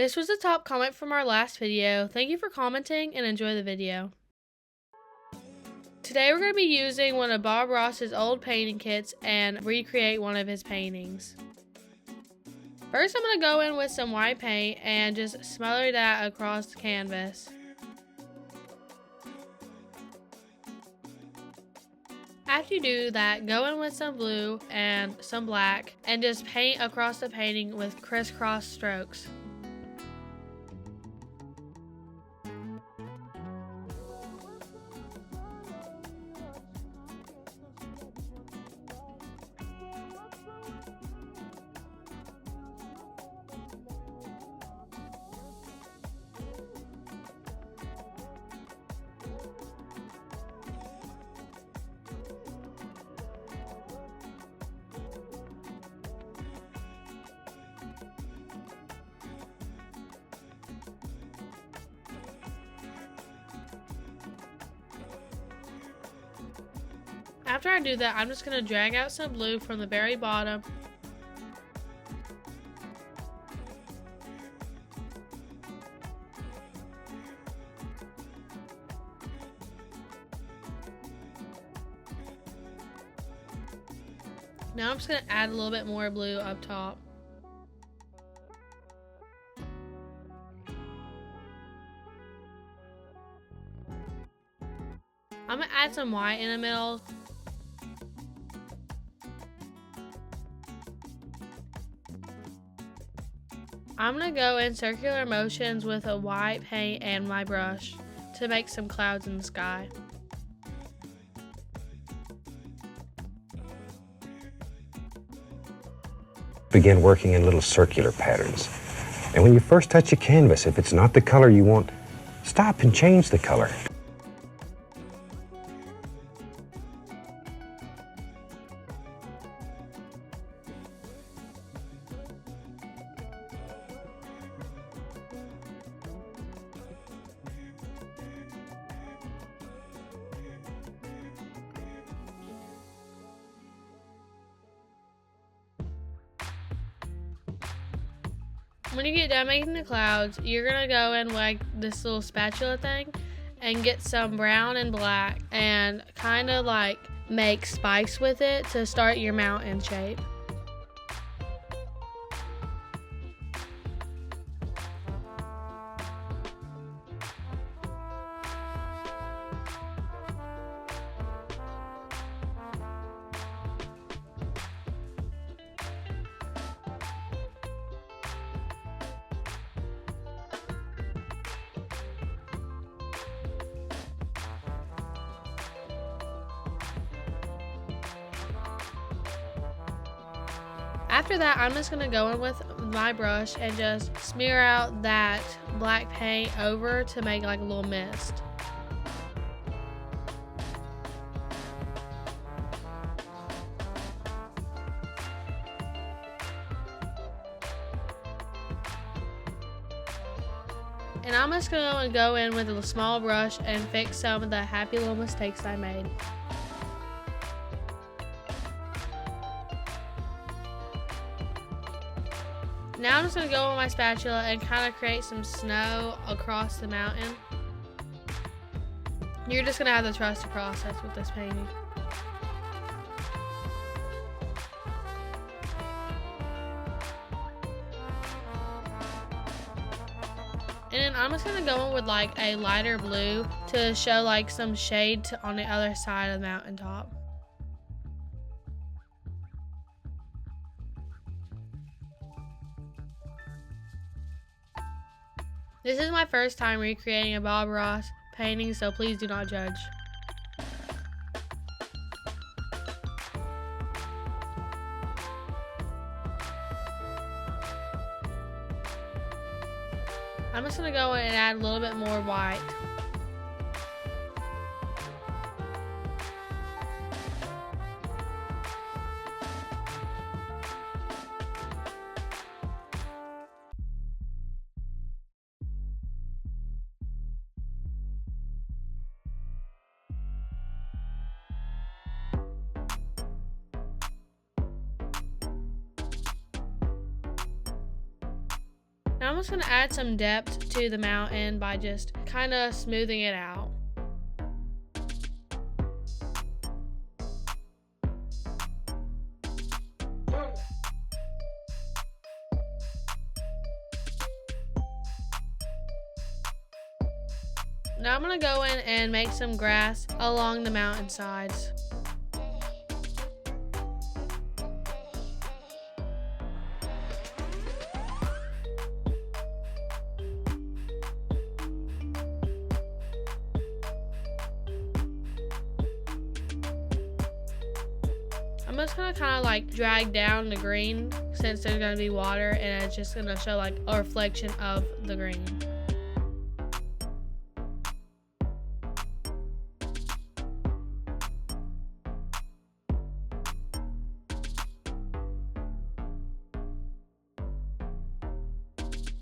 This was the top comment from our last video. Thank you for commenting and enjoy the video. Today we're going to be using one of Bob Ross's old painting kits and recreate one of his paintings. First I'm going to go in with some white paint and just smother that across the canvas. After you do that, go in with some blue and some black and just paint across the painting with crisscross strokes. After I do that, I'm just going to drag out some blue from the very bottom. Now I'm just going to add a little bit more blue up top. I'm going to add some white in the middle. I'm going to go in circular motions with a white paint and my brush to make some clouds in the sky. Begin working in little circular patterns. And when you first touch a canvas, if it's not the color you want, stop and change the color. When you get done making the clouds, you're going to go in like this little spatula thing and get some brown and black and kind of like make spikes with it to start your mountain shape. After that, I'm just going to go in with my brush and just smear out that black paint over to make like a little mist. And I'm just going to go in with a small brush and fix some of the happy little mistakes I made. Now I'm just going to go with my spatula and kind of create some snow across the mountain. You're just going to have to trust the process with this painting. And then I'm just going to go in with like a lighter blue to show like some shade on the other side of the mountaintop. This is my first time recreating a Bob Ross painting, so please do not judge. I'm just going to go in and add a little bit more white. Now I'm just going to add some depth to the mountain by just kind of smoothing it out. Now I'm going to go in and make some grass along the mountain sides. I'm just gonna kind of like drag down the green since there's gonna be water and it's just gonna show like a reflection of the green.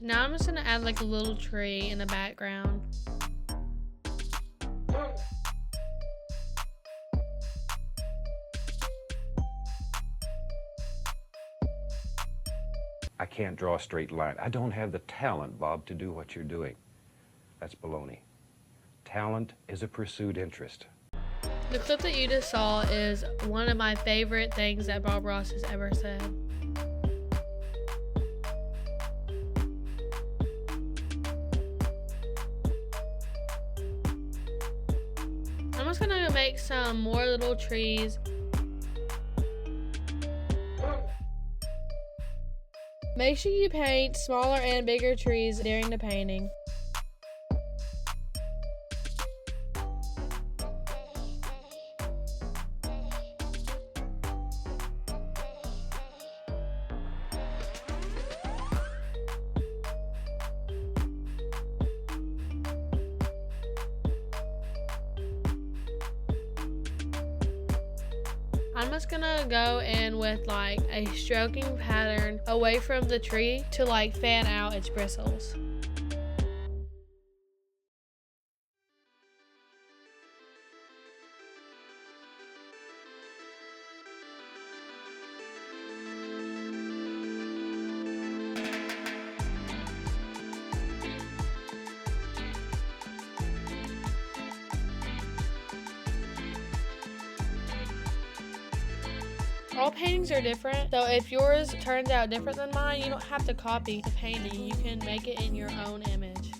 Now I'm just gonna add like a little tree in the background. I can't draw a straight line. I don't have the talent, Bob, to do what you're doing. That's baloney. Talent is a pursued interest. The clip that you just saw is one of my favorite things that Bob Ross has ever said. I'm just gonna make some more little trees. Make sure you paint smaller and bigger trees during the painting. I'm just gonna go in with like a stroking pattern away from the tree to like fan out its bristles. All paintings are different, so if yours turns out different than mine, you don't have to copy the painting. You can make it in your own image.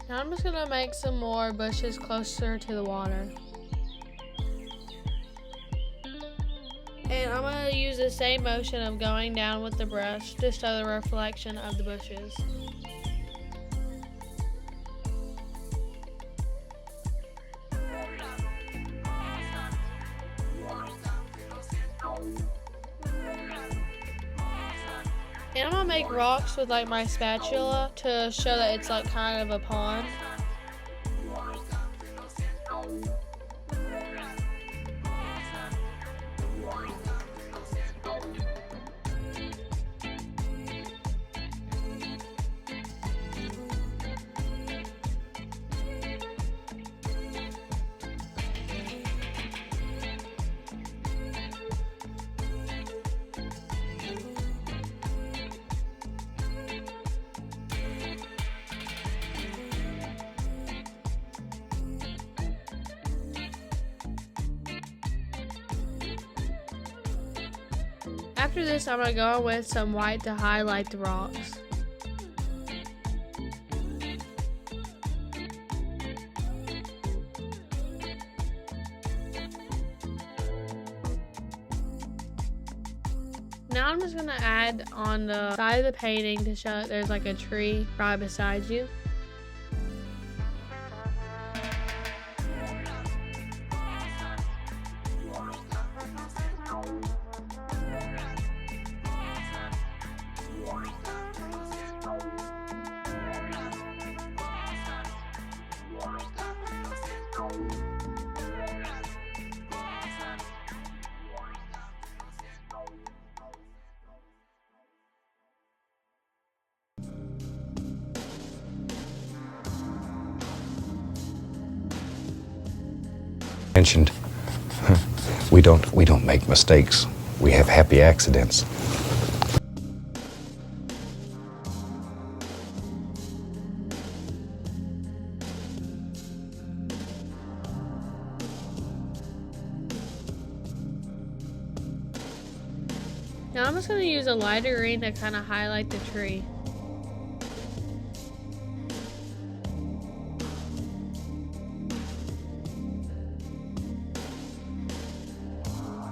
Now I'm just gonna make some more bushes closer to the water. And I'm going to use the same motion of going down with the brush to show the reflection of the bushes. And I'm going to make rocks with like my spatula to show that it's like kind of a pond. After this, I'm going to go with some white to highlight the rocks. Now I'm just going to add on the side of the painting to show that there's like a tree right beside you. mentioned, we don't make mistakes. We have happy accidents. Now I'm just going to use a lighter green to kind of highlight the tree.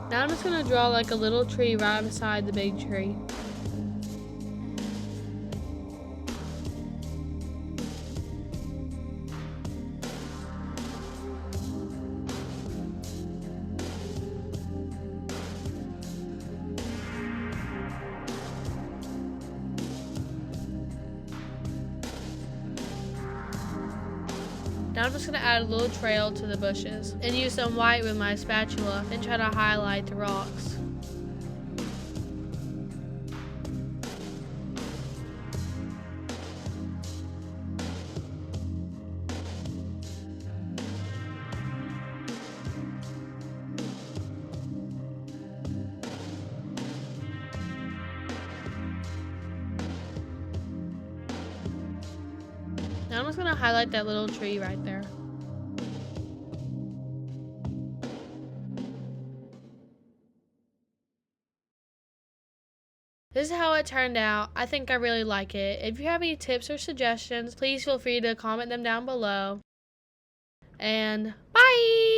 Now I'm just going to draw like a little tree right beside the big tree. Now I'm just going to add a little trail to the bushes and use some white with my spatula and try to highlight the rocks. Now I'm just going to highlight that little tree right there. This is how it turned out. I think I really like it. If you have any tips or suggestions, please feel free to comment them down below. And bye!